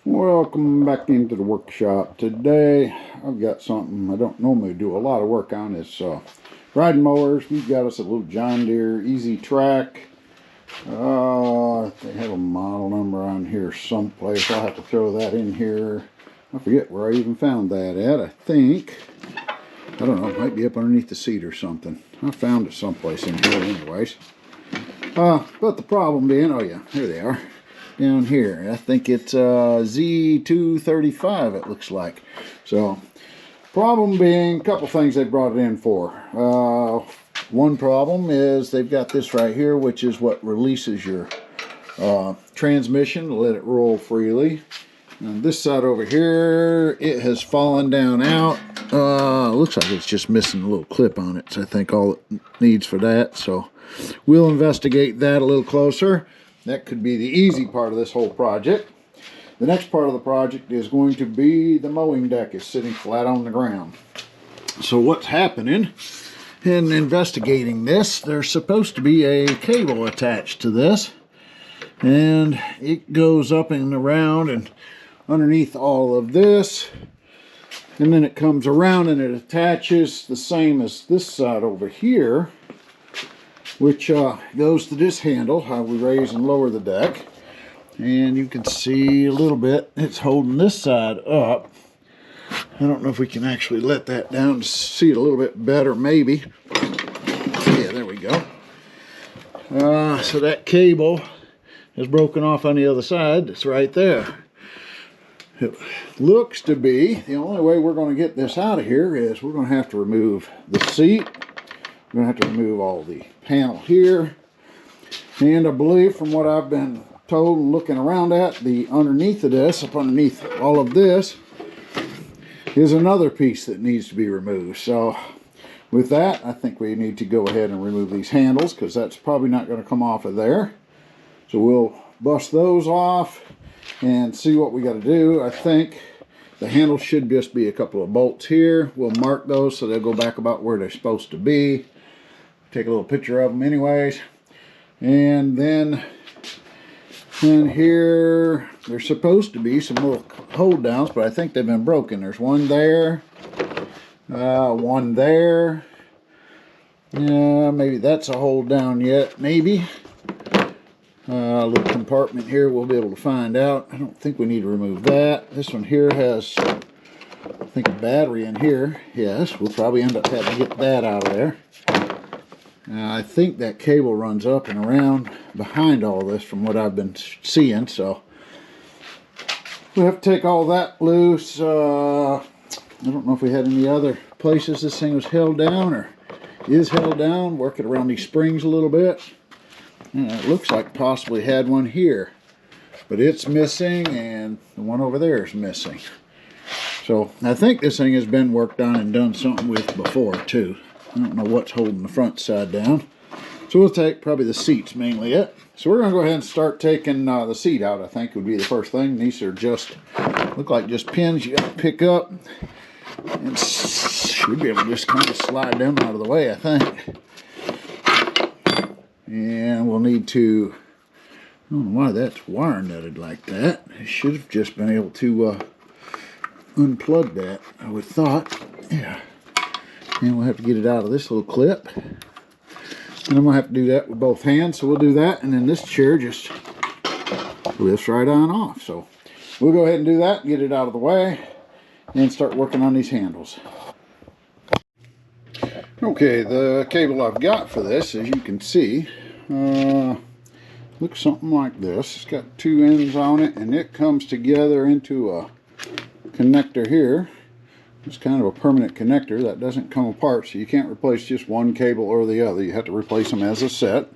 Welcome back into the workshop. Today I've got something I don't normally do a lot of work on. It's riding mowers. We've got us a little John Deere Easy Track. They have a model number on here someplace. I'll have to throw that in here. I forget where I even found that at. I think, I don't know, it might be up underneath the seat or something. I found it someplace in here anyways. But the problem being, oh yeah, here they are. Down here, I think it's Z235 it looks like. So problem being, a couple things they brought it in for. One problem is they've got this right here, which is what releases your transmission to let it roll freely. And this side over here, it has fallen down out. Looks like it's just missing a little clip on it. So I think all it needs for that. So we'll investigate that a little closer. That could be the easy part of this whole project. The next part of the project is going to be the mowing deck is sitting flat on the ground. So what's happening in investigating this, there's supposed to be a cable attached to this. And it goes up and around and underneath all of this. And then it comes around and it attaches the same as this side over here, which goes to this handle, how we raise and lower the deck. And you can see a little bit, it's holding this side up. I don't know if we can actually let that down to see it a little bit better, maybe. Yeah, there we go. So that cable is broken off on the other side. It's right there. It looks to be, the only way we're going to get this out of here is we're going to have to remove the seat. We're going to have to remove all the panel here. And I believe from what I've been told and looking around at, the underneath of this, up underneath all of this, is another piece that needs to be removed. So with that, I think we need to go ahead and remove these handles because that's probably not going to come off of there. So we'll bust those off and see what we got to do. I think the handle should just be a couple of bolts here. We'll mark those so they'll go back about where they're supposed to be. Take a little picture of them anyways. And then in here, there's supposed to be some little hold downs, but I think they've been broken. There's one there, one there. Yeah, maybe that's a hold down yet, maybe. A little compartment here we'll be able to find out. I don't think we need to remove that. This one here has, I think, a battery in here. Yes, we'll probably end up having to get that out of there. I think that cable runs up and around behind all this from what I've been seeing, so we'll have to take all that loose. I don't know if we had any other places this thing was held down or is held down. Work it around these springs a little bit. It looks like possibly had one here, but it's missing and the one over there is missing. So I think this thing has been worked on and done something with before too. I don't know what's holding the front side down. So we'll take probably the seats mainly it. So we're going to go ahead and start taking the seat out, I think would be the first thing. These are just, look like just pins you got to pick up. And should be able to just kind of slide them out of the way, I think. And we'll need to, I don't know why that's wire nutted like that. I should have just been able to unplug that, I would have thought. Yeah. And we'll have to get it out of this little clip. And I'm going to have to do that with both hands. So we'll do that. And then this chair just lifts right on off. So we'll go ahead and do that. Get it out of the way. And start working on these handles. Okay, the cable I've got for this, as you can see, looks something like this. It's got two ends on it. And it comes together into a connector here. It's kind of a permanent connector that doesn't come apart, so you can't replace just one cable or the other. You have to replace them as a set,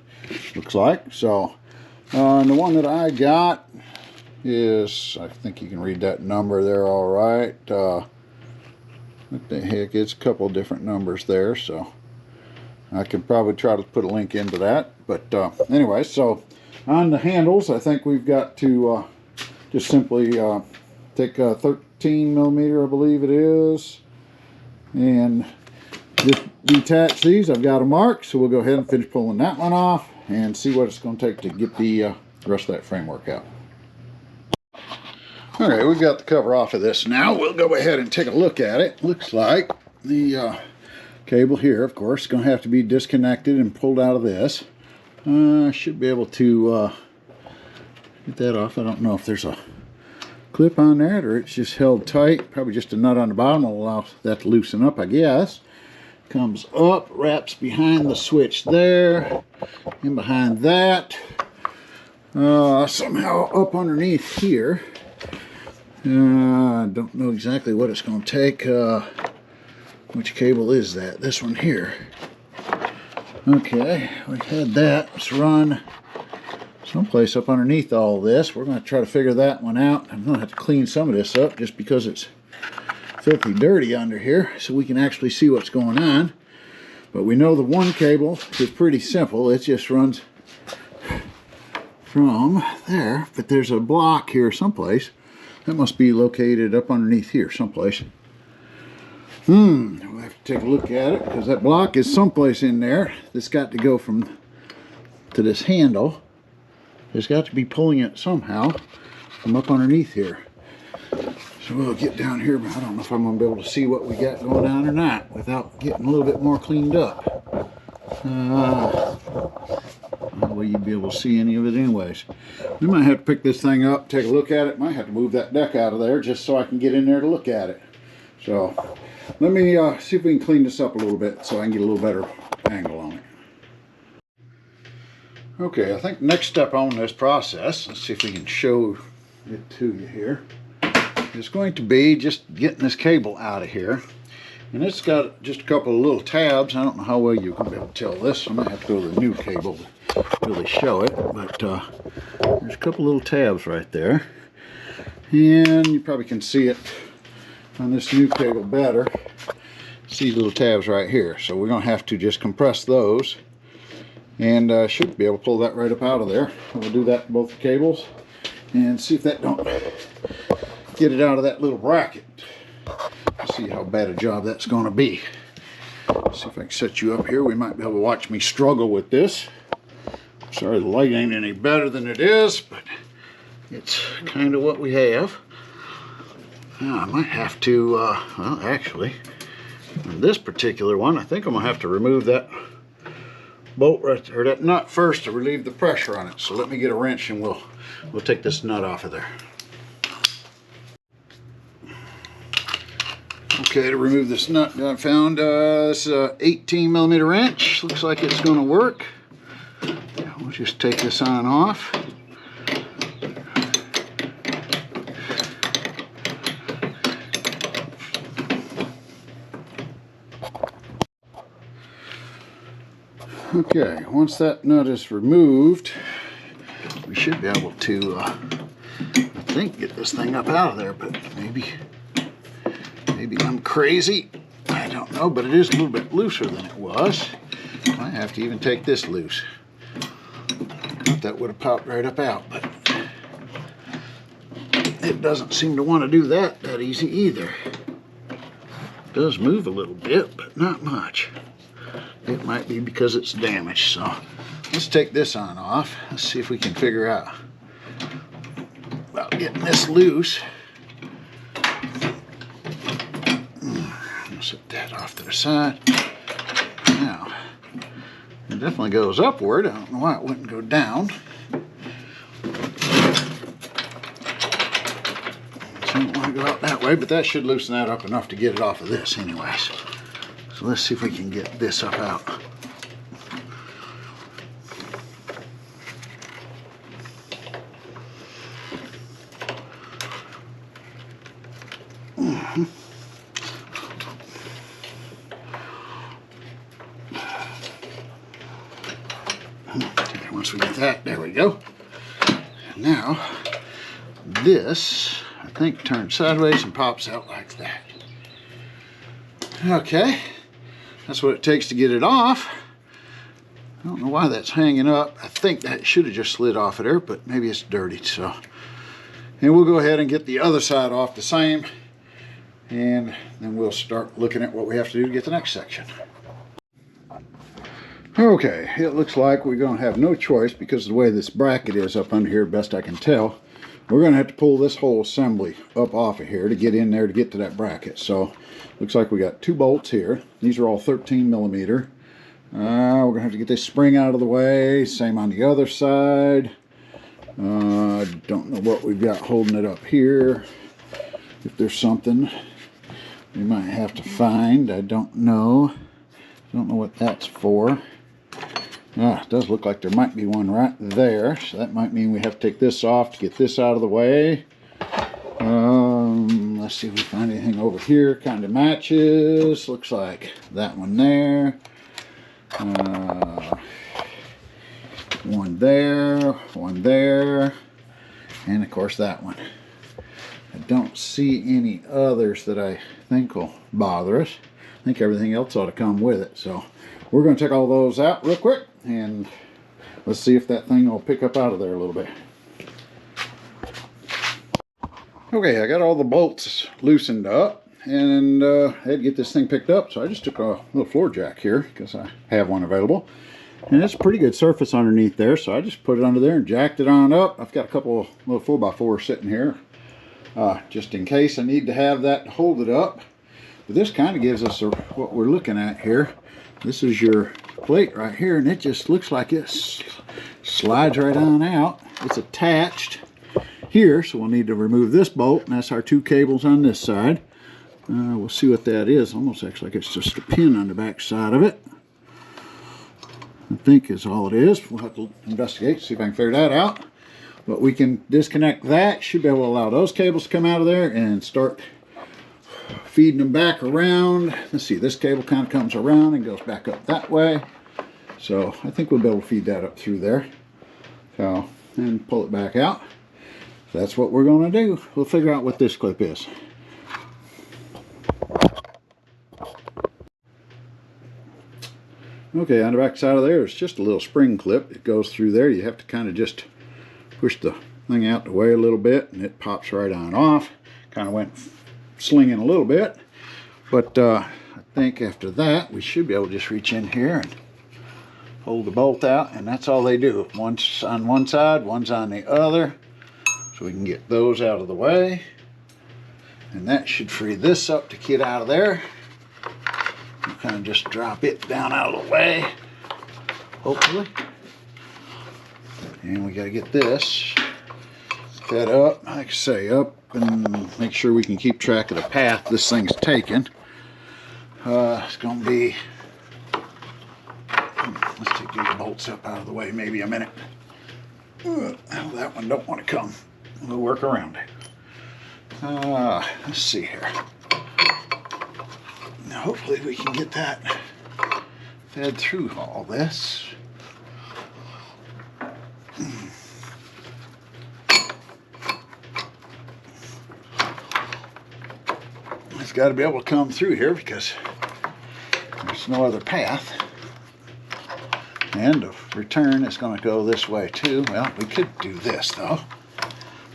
looks like. So the one that I got is, I think you can read that number there all right. What the heck, it's a couple different numbers there, so I could probably try to put a link into that. But anyway, so on the handles, I think we've got to just simply take a 13 millimeter, I believe it is, and just detach these. I've got a mark, so we'll go ahead and finish pulling that one off and see what it's going to take to get the rest of that framework out. All right, we've got the cover off of this now. We'll go ahead and take a look at it. Looks like the cable here, of course, is going to have to be disconnected and pulled out of this. I should be able to get that off. I don't know if there's a clip on that or it's just held tight. Probably just a nut on the bottom will allow that to loosen up, I guess. Comes up, wraps behind the switch there, and behind that. Somehow up underneath here. I don't know exactly what it's going to take. Which cable is that? This one here. Okay, we had that. Let's run someplace up underneath all this. We're going to try to figure that one out. I'm going to have to clean some of this up just because it's filthy dirty under here so we can actually see what's going on. But we know the one cable is pretty simple. It just runs from there, but there's a block here someplace. That must be located up underneath here someplace. We'll have to take a look at it because that block is someplace in there that's got to go from to this handle. There's got to be pulling it somehow from up underneath here. So we'll get down here, but I don't know if I'm going to be able to see what we got going on or not without getting a little bit more cleaned up. No way you'd be able to see any of it anyways. We might have to pick this thing up, take a look at it. Might have to move that deck out of there just so I can get in there to look at it. So let me see if we can clean this up a little bit so I can get a little better angle on it. Okay, I think the next step on this process, let's see if we can show it to you here, is going to be just getting this cable out of here. And it's got just a couple of little tabs. I don't know how well you can be able to tell this. I might have to go to the new cable to really show it. But there's a couple little tabs right there. And you probably can see it on this new cable better. See little tabs right here. So we're going to have to just compress those. And should be able to pull that right up out of there. We'll do that to both the cables. And see if that don't get it out of that little bracket. See how bad a job that's going to be. See if I can set you up here. We might be able to watch me struggle with this. Sorry the light ain't any better than it is, but it's kind of what we have. Now I might have to, well actually, on this particular one, I think I'm going to have to remove that bolt right there, or that nut first to relieve the pressure on it. So let me get a wrench and we'll take this nut off of there. Okay, to remove this nut, I found this 18mm wrench. Looks like it's going to work. We'll just take this on and off. Okay, once that nut is removed, we should be able to, I think, get this thing up out of there, but maybe I'm crazy. I don't know, but it is a little bit looser than it was. I have to even take this loose. I thought that would have popped right up out, but it doesn't seem to want to do that easy either. It does move a little bit, but not much. It might be because it's damaged, so let's take this on off. Let's see if we can figure out about getting this loose. Set that off to the side. Now, it definitely goes upward. I don't know why it wouldn't go down. So I don't want to go out that way, but that should loosen that up enough to get it off of this anyways. So let's see if we can get this up out. Once we get that, there we go. Now, this, I think, turns sideways and pops out like that. Okay, that's what it takes to get it off. I don't know why that's hanging up. I think that should have just slid off of there, but maybe it's dirty, so. And we'll go ahead and get the other side off the same, and then we'll start looking at what we have to do to get the next section. Okay, it looks like we're going to have no choice because of the way this bracket is up under here, best I can tell. we're going to have to pull this whole assembly up off of here to get in there to get to that bracket. So looks like we got 2 bolts here. These are all 13 millimeter. We're going to have to get this spring out of the way. Same on the other side. Don't know what we've got holding it up here. If there's something we might have to find. I don't know. Don't know what that's for. It does look like there might be one right there, so that might mean we have to take this off to get this out of the way. Let's see if we find anything over here. Kind of matches. Looks like that one there. One there, and of course that one. I don't see any others that I think will bother us. I think everything else ought to come with it, so we're going to take all those out real quick, and let's see if that thing will pick up out of there a little bit. Okay, I got all the bolts loosened up, and I had to get this thing picked up, so I just took a little floor jack here, because I have one available. And it's a pretty good surface underneath there, so I just put it under there and jacked it on up. I've got a couple of little 4x4s sitting here, just in case I need to have that to hold it up. But this kind of gives us what we're looking at here. This is your plate right here, and it just looks like it slides right on out. It's attached here, so we'll need to remove this bolt, and that's our 2 cables on this side. We'll see what that is. Almost acts like it's just a pin on the back side of it, I think is all it is. We'll have to investigate, see if I can figure that out. But we can disconnect that. Should be able to allow those cables to come out of there and start feeding them back around. Let's see, this cable kind of comes around and goes back up that way. So I think we'll be able to feed that up through there. So, and pull it back out. That's what we're going to do. We'll figure out what this clip is. Okay, on the back side of there is just a little spring clip. It goes through there. You have to kind of just push the thing out the way a little bit, and it pops right on off. Kind of went slinging a little bit, but I think after that we should be able to just reach in here and hold the bolt out, and that's all they do. One's on one side, one's on the other, so we can get those out of the way, and that should free this up to get out of there. Kind of just drop it down out of the way, hopefully. And we got to get this fed up, like I say, up, and make sure we can keep track of the path this thing's taking. It's going to be, let's take these bolts up out of the way maybe a minute. That one don't want to come. We'll work around it. Let's see here. Now hopefully we can get that fed through all this. It's got to be able to come through here because there's no other path. And the return is going to go this way too. Well, we could do this though.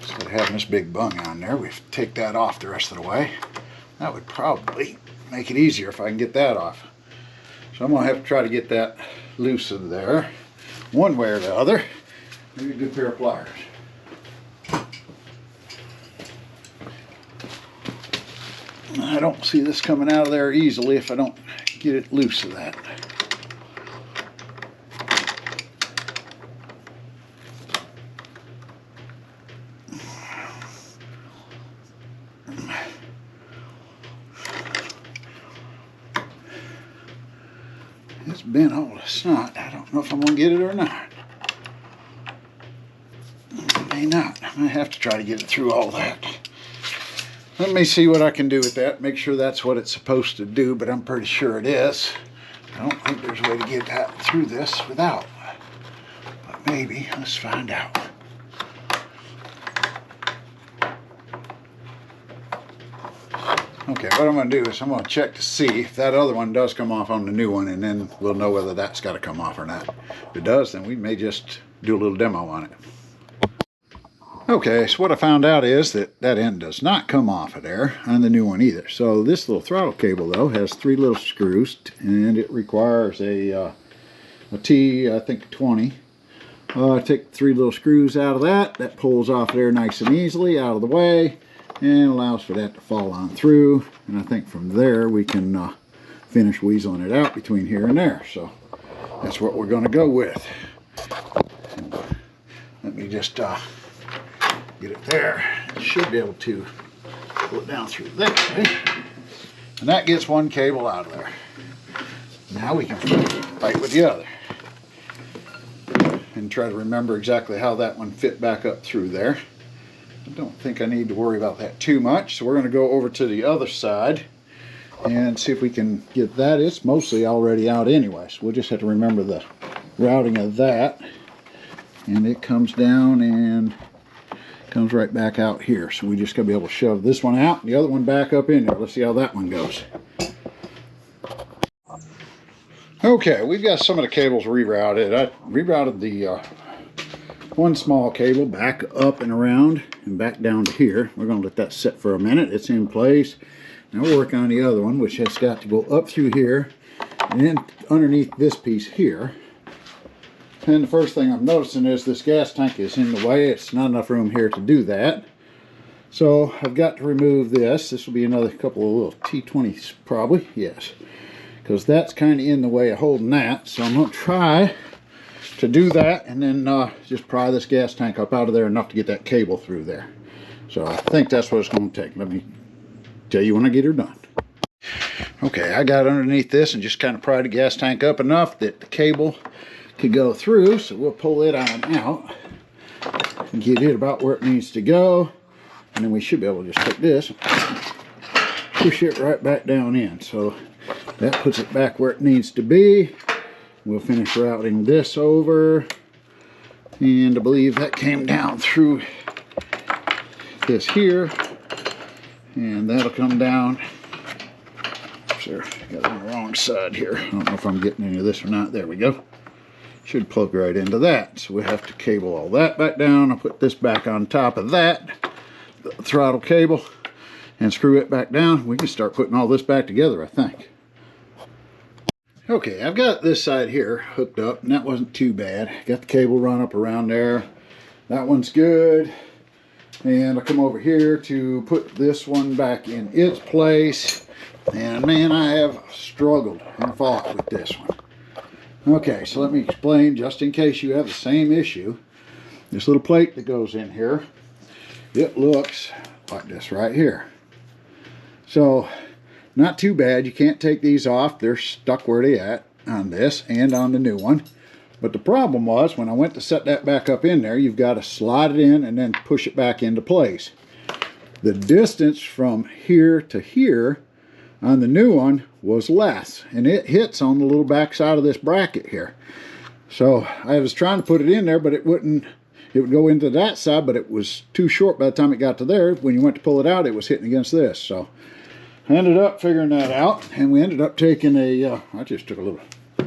Instead of having this big bung on there, we take that off the rest of the way. That would probably make it easier if I can get that off. So I'm going to have to try to get that loose in there one way or the other. Maybe a good pair of pliers. I don't see this coming out of there easily if I don't get it loose of that. It's been all the snot. I don't know if I'm going to get it or not. May not. I might have to try to get it through all that. Let me see what I can do with that. Make sure that's what it's supposed to do, but I'm pretty sure it is. I don't think there's a way to get that through this without. But maybe. Let's find out. Okay, what I'm going to do is I'm going to check to see if that other one does come off on the new one, and then we'll know whether that's got to come off or not. If it does, then we may just do a little demo on it. Okay, so what I found out is that that end does not come off of there on the new one either. So this little throttle cable though has 3 little screws, and it requires a T, I think 20 Take 3 little screws out of that. That pulls off there nice and easily out of the way and allows for that to fall on through. And I think from there we can finish weaseling it out between here and there. So that's what we're going to go with. Let me just get it there. It should be able to pull it down through that way. And that gets one cable out of there. Now we can fight with the other. And try to remember exactly how that one fit back up through there. I don't think I need to worry about that too much. So we're going to go over to the other side and see if we can get that. It's mostly already out anyway, so we'll just have to remember the routing of that. And it comes down and comes right back out here. So we just got to be able to shove this one out and the other one back up in there. Let's see how that one goes. Okay, we've got some of the cables rerouted. I rerouted the one small cable back up and around and back down to here. We're going to let that sit for a minute. It's in place. Now we're working on the other one, which has got to go up through here and then underneath this piece here. And the first thing I'm noticing is this gas tank is in the way. It's not enough room here to do that. So I've got to remove this. This will be another couple of little T20s probably. Yes. Because that's kind of in the way of holding that. So I'm going to try to do that and then just pry this gas tank up out of there enough to get that cable through there. So I think that's what it's going to take. Let me tell you when I get her done. Okay, I got underneath this and just kind of pried the gas tank up enough that the cable could go through. So we'll pull it on out and get it about where it needs to go. And then we should be able to just take this, push it right back down in. So that puts it back where it needs to be. We'll finish routing this over. And I believe that came down through this here. And that'll come down. Sure, got it on the wrong side here. I don't know if I'm getting any of this or not. There we go. Should plug right into that. So we have to cable all that back down. I'll put this back on top of that, the throttle cable, and screw it back down. We can start putting all this back together, I think. Okay, I've got this side here hooked up, and that wasn't too bad. Got the cable run up around there. That one's good. And I'll come over here to put this one back in its place. And man, I have struggled and fought with this one. Okay, so let me explain, just in case you have the same issue. This little plate that goes in here, it looks like this right here. So, not too bad. You can't take these off. They're stuck where they at on this and on the new one. But the problem was, when I went to set that back up in there, you've got to slide it in and then push it back into place. The distance from here to here on the new one was less, and it hits on the little back side of this bracket here. So I was trying to put it in there, but it wouldn't. It would go into that side, but it was too short by the time it got to there. When you went to pull it out, it was hitting against this. So I ended up figuring that out, and we ended up taking a I just took a little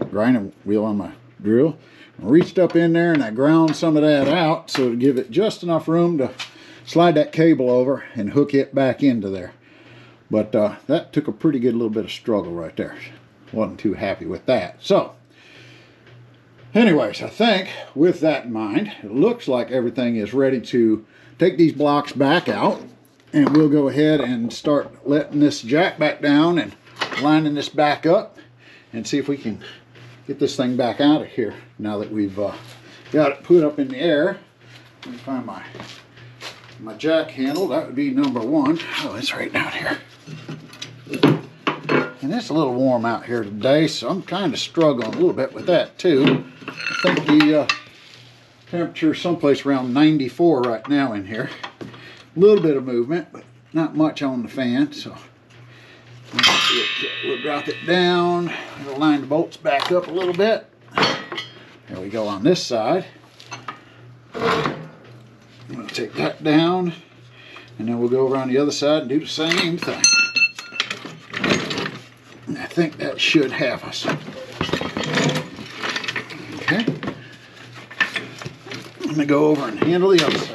grinding wheel on my drill, I reached up in there and I ground some of that out so to give it just enough room to slide that cable over and hook it back into there. But that took a pretty good little bit of struggle right there. Wasn't too happy with that. So anyways, I think with that in mind, it looks like everything is ready to take these blocks back out, and we'll go ahead and start letting this jack back down and lining this back up and see if we can get this thing back out of here now that we've got it put up in the air. Let me find my jack handle. That would be number one. Oh, it's right down here. And it's a little warm out here today, so I'm kind of struggling a little bit with that too. I think the temperature is someplace around 94 right now in here. A little bit of movement, but not much on the fan, so we'll drop it down. We'll line the bolts back up a little bit. There we go on this side. I'm going to take that down, and then we'll go over on the other side and do the same thing. I think that should have us. Okay. I'm going to go over and handle the other side.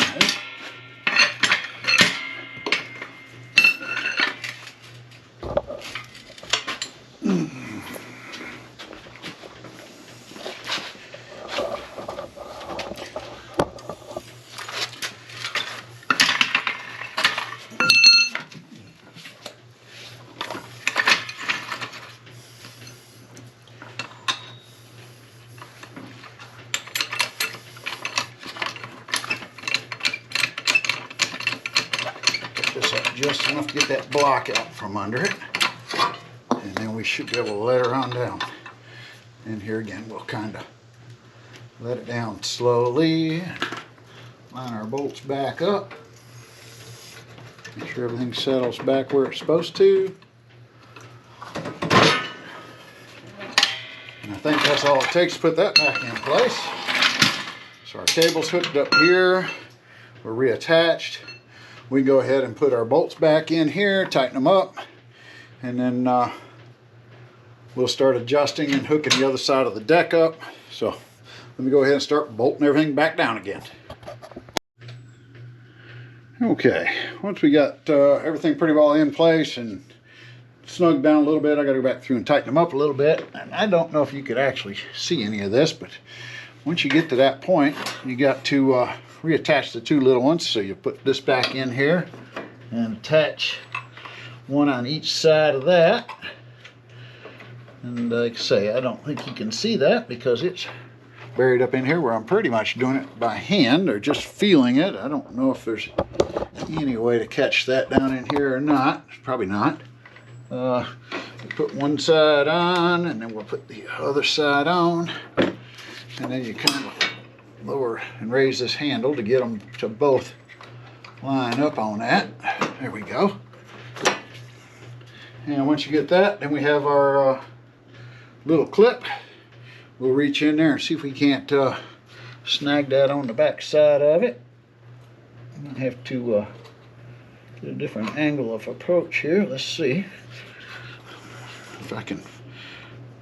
just enough to get that block out from under it. And then we should be able to let her on down. And here again, we'll kind of let it down slowly. Line our bolts back up. Make sure everything settles back where it's supposed to. And I think that's all it takes to put that back in place. So our cable's hooked up here. We're reattached. We go ahead and put our bolts back in here, tighten them up, and then we'll start adjusting and hooking the other side of the deck up. So let me go ahead and start bolting everything back down again. Okay, once we got everything pretty well in place and snugged down a little bit, I got to go back through and tighten them up a little bit. And I don't know if you could actually see any of this, but once you get to that point, you got to reattach the two little ones. So you put this back in here and attach one on each side of that. And like I say, I don't think you can see that because it's buried up in here where I'm pretty much doing it by hand or just feeling it. I don't know if there's any way to catch that down in here or not. Probably not. We'll put one side on and then we'll put the other side on. And then you kind of lower and raise this handle to get them to both line up on that. There we go. And once you get that, then we have our little clip. We'll reach in there and see if we can't snag that on the back side of it. I have to get a different angle of approach here. Let's see if I can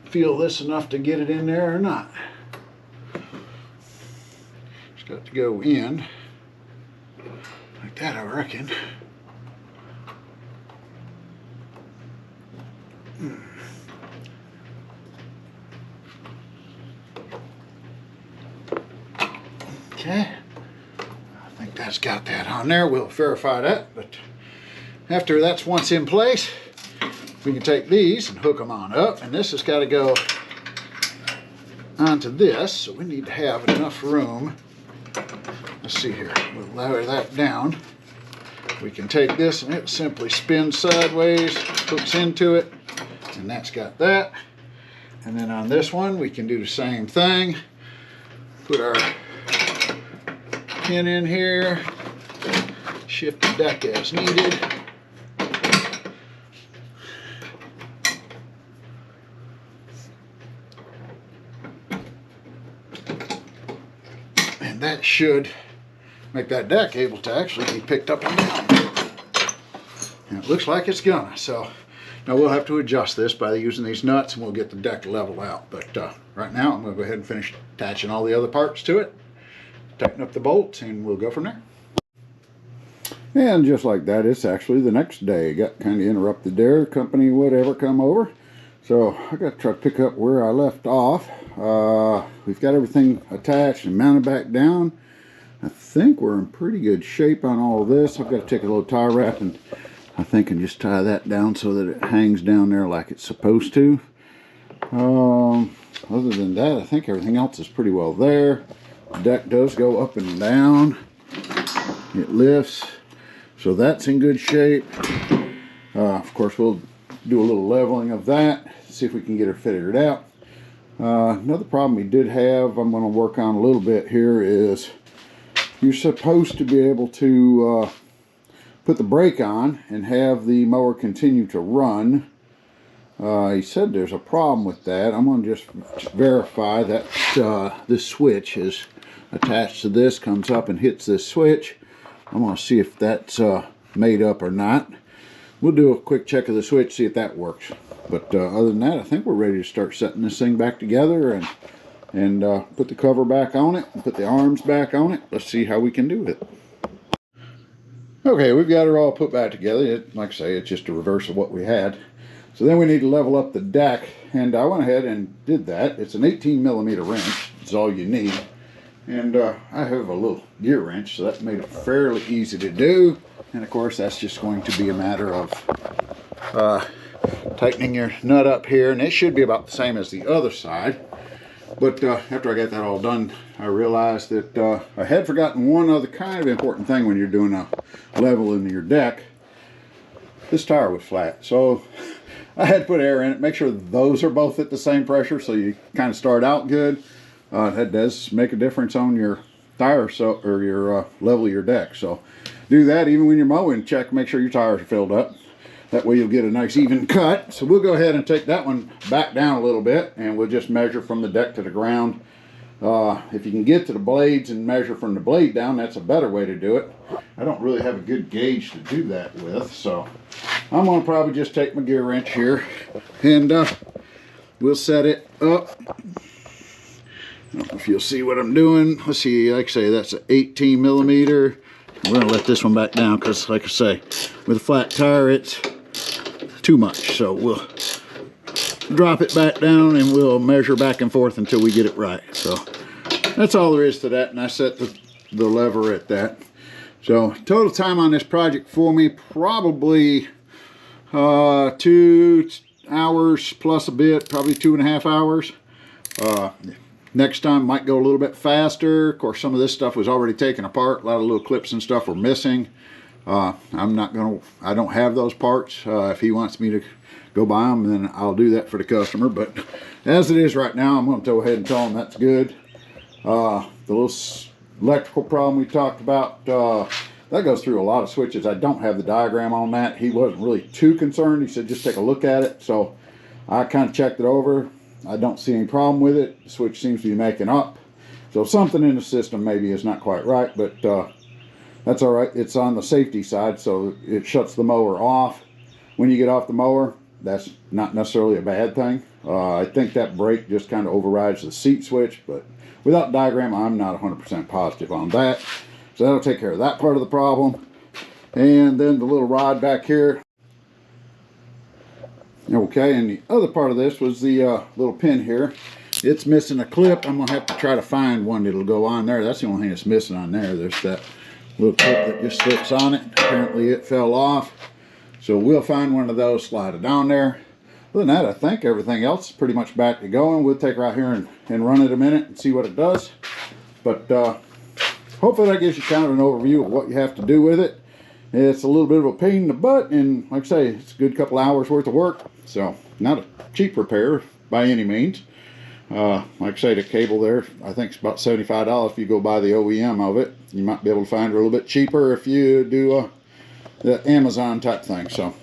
feel this enough to get it in there or not. It's got to go in like that, I reckon. Okay, I think that's got that on there. We'll verify that, but after that's once in place, we can take these and hook them on up, and this has got to go onto this, so we need to have enough room. Let's see here, we'll lower that down. We can take this and it simply spins sideways, hooks into it, and that's got that. And then on this one, we can do the same thing. Put our pin in here, shift the deck as needed. And that should make that deck able to actually be picked up and down. And it looks like it's gonna. So now we'll have to adjust this by using these nuts and we'll get the deck leveled out. But right now I'm gonna go ahead and finish attaching all the other parts to it. Tighten up the bolts and we'll go from there. And just like that, it's actually the next day. Got kind of interrupted there, company whatever come over, so I got to try to pick up where I left off. We've got everything attached and mounted back down. I think we're in pretty good shape on all of this. I've got to take a little tie wrap and I think and just tie that down so that it hangs down there like it's supposed to. Other than that, I think everything else is pretty well there. The deck does go up and down. It lifts. So that's in good shape. Of course, we'll do a little leveling of that. See if we can get her figured out. Another problem we did have, I'm going to work on a little bit here, is you're supposed to be able to put the brake on and have the mower continue to run. He said there's a problem with that. I'm going to just verify that this switch is attached to this, comes up and hits this switch. I'm going to see if that's made up or not. We'll do a quick check of the switch, see if that works. But other than that, I think we're ready to start setting this thing back together and put the cover back on it and put the arms back on it. Let's see how we can do it. Okay, we've got her all put back together. Like I say, it's just a reverse of what we had. So then we need to level up the deck, and I went ahead and did that. It's an 18mm wrench. It's all you need. And I have a little gear wrench, so that made it fairly easy to do. And of course, that's just going to be a matter of tightening your nut up here, and it should be about the same as the other side. But after I got that all done, I realized that I had forgotten one other kind of important thing when you're doing a level in your deck. this tire was flat. So I had to put air in it, make sure those are both at the same pressure so you kind of start out good. That does make a difference on your tire, so, or your level of your deck. So do that even when you're mowing. Check, make sure your tires are filled up. That way you'll get a nice even cut. So we'll go ahead and take that one back down a little bit, and we'll just measure from the deck to the ground. If you can get to the blades and measure from the blade down, that's a better way to do it. I don't really have a good gauge to do that with, so I'm going to probably just take my gear wrench here and we'll set it up. I don't know if you'll see what I'm doing. Let's see, like I say, that's an 18 millimeter. We're going to let this one back down because, like I say, with a flat tire, it's too much. So we'll drop it back down and we'll measure back and forth until we get it right. So that's all there is to that, and I set the lever at that. So total time on this project for me, probably 2 hours plus a bit, probably 2.5 hours. Next time might go a little bit faster. Of course, some of this stuff was already taken apart. A lot of little clips and stuff were missing. I don't have those parts. If he wants me to go buy them, then I'll do that for the customer. But as it is right now, I'm going to go ahead and tell him that's good. The little electrical problem we talked about, that goes through a lot of switches. I don't have the diagram on that. He wasn't really too concerned. He said just take a look at it. So I kind of checked it over. I don't see any problem with it. The switch seems to be making up. So something in the system maybe is not quite right, but that's all right. It's on the safety side, so it shuts the mower off. When you get off the mower, that's not necessarily a bad thing. I think that brake just kind of overrides the seat switch, but without diagram, I'm not 100% positive on that. So that'll take care of that part of the problem. And then the little rod back here. Okay, and the other part of this was the little pin here. It's missing a clip. I'm gonna have to try to find one that'll go on there. That's the only thing that's missing on there. There's that little clip that just slips on it. Apparently it fell off. So we'll find one of those, slide it down there. Other than that, I think everything else is pretty much back to going. We'll take it right here and run it a minute and see what it does. But hopefully that gives you kind of an overview of what you have to do with it. It's a little bit of a pain in the butt, and like I say, it's a good couple hours worth of work. So not a cheap repair by any means. Like I say, the cable there, I think it's about $75 if you go buy the OEM of it. You might be able to find it a little bit cheaper if you do the Amazon type thing. So,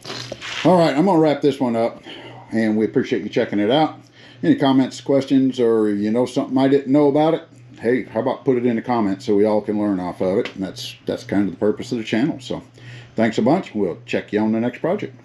all right, I'm gonna wrap this one up, and we appreciate you checking it out. Any comments, questions, or you know something I didn't know about it, hey, how about put it in the comments so we all can learn off of it. And that's kind of the purpose of the channel. So thanks a bunch. We'll check you on the next project.